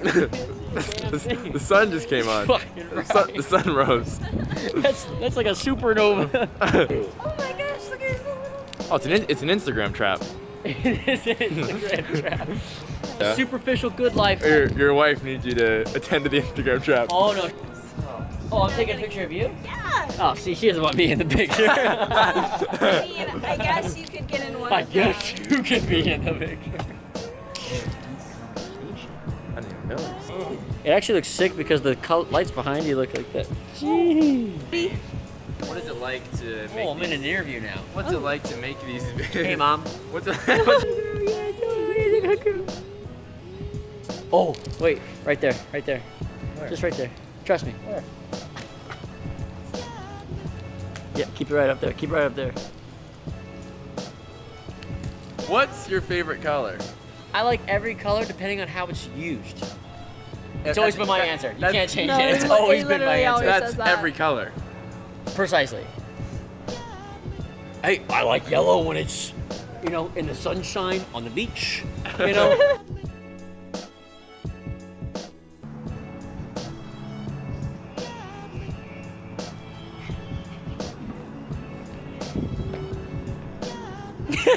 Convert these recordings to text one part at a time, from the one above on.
The sun just came on. The sun rose. That's like a supernova. Oh my gosh, look at his little... Oh, it's an Instagram trap. It is an Instagram trap. Yeah. Superficial good life. Your wife needs you to attend to the Instagram trap. Oh no. Oh, I'm taking a picture of you? Yeah. Oh, see, she doesn't want me in the picture. I mean, I guess you could get in one I of them. guess you could be in the picture. I didn't even know. It actually looks sick because the lights behind you look like that. Gee. What is it like to make Oh, I'm in an interview now. What's it like to make these videos? Hey, Mom. What's it Oh, wait, right there, right there. Where? Just right there. Trust me. Where? Yeah, keep it right up there. Keep it right up there. What's your favorite color? I like every color depending on how it's used. It's always been my answer. You can't change No, it. It's he always been my literally answer. always That's says that. every color. Precisely. Hey, I like yellow when it's, you know, in the sunshine on the beach. You know.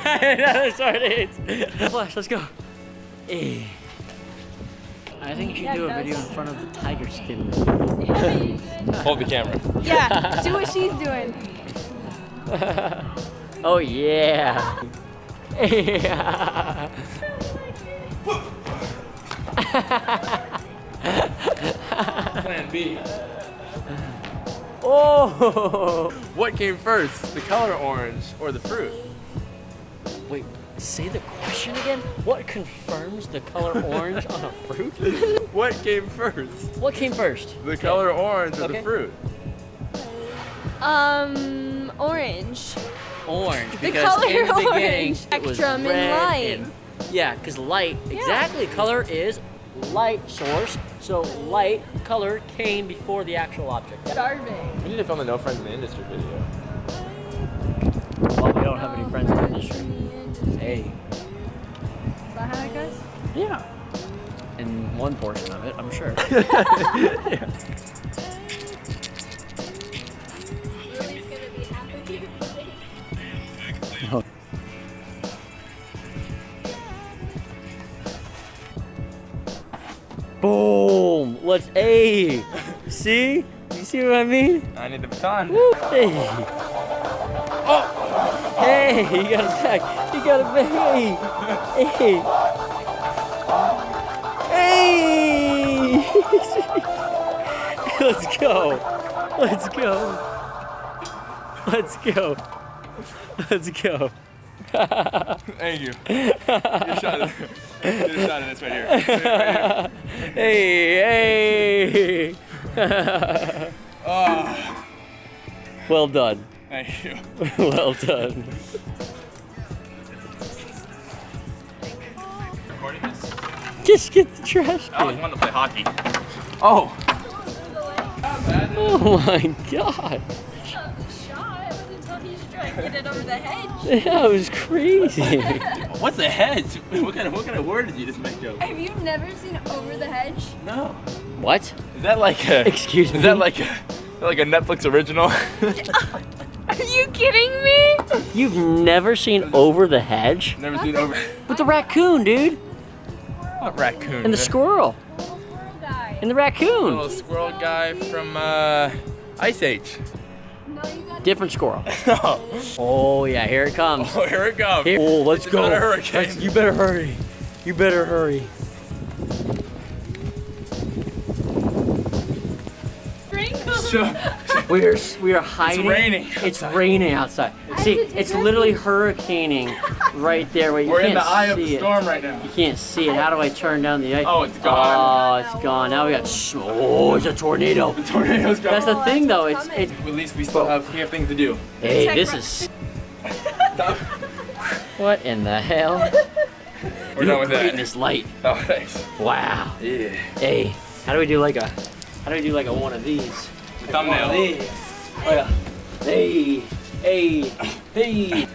Another sardines. Flash, let's go. Hey. I think you should do a video in front of the tiger skin. Hold the camera. Yeah, do what she's doing. Oh yeah. Yeah. Plan B. Oh. What came first, the color orange or the fruit? Wait, say the question again? What confirms the color orange on a fruit? What came first, What came first? the color orange or Okay. the fruit? Orange. Orange. The Because color in the beginning, orange. it was Spectrum and red light. and- yeah, because light, exactly. Color is light source. So light, color came before the actual object. Starving. We need to film a No Friends in the Industry video. Well, we don't have any friends in the industry. Hey. Is that how it goes? Yeah. In one portion of it, I'm sure. Lily's gonna be happy. Boom! Let's A. See? You see what I mean? I need the baton. Woo. Hey. Oh! Hey, you got it back. You got it back. Hey. Hey. Hey. Let's go. Let's go. Let's go. Let's go. Thank you. Get a shot of this right here. Hey, hey. Oh, Well done. thank you. Well done. Recording this? Just get the trash I always can. wanted to play hockey. Oh. Oh my god. Shot. I wasn't told you should try and get it over the hedge. That was crazy. What's a hedge? What kind of word did you just make, Joe? Have you never seen Over the Hedge? No. What? Is that like a? Excuse me? Is that like a Netflix original? Are you kidding me? You've never seen Over the Hedge? Never seen over. With the raccoon, dude. What raccoon? And the squirrel. Little squirrel guy. And the raccoon. Little squirrel guy from Ice Age. No, you got Different squirrel. Oh, Oh yeah, here it comes. here it comes. Here. Oh, let's It's go. about a hurricane. You better hurry. You better hurry. sprinkles. We are hiding. raining It's outside. raining outside. See, have to it's take literally hurricaning right there. Where you We're can't in the eye of see the it. storm right now. You can't see it. How do I turn down the ice? Oh, it's gone. Oh, it's gone. Now we got. Oh, it's a tornado. The tornado's gone. That's the Oh, thing, though. it's It's. At least we still have things to do. Hey, Check this my- is. What in the hell? We're done with Great in that. this light. Oh, thanks. Wow. Yeah. Hey, how do we do like a one of these? Thumbnail. One of these. Oh yeah. Hey, hey, hey.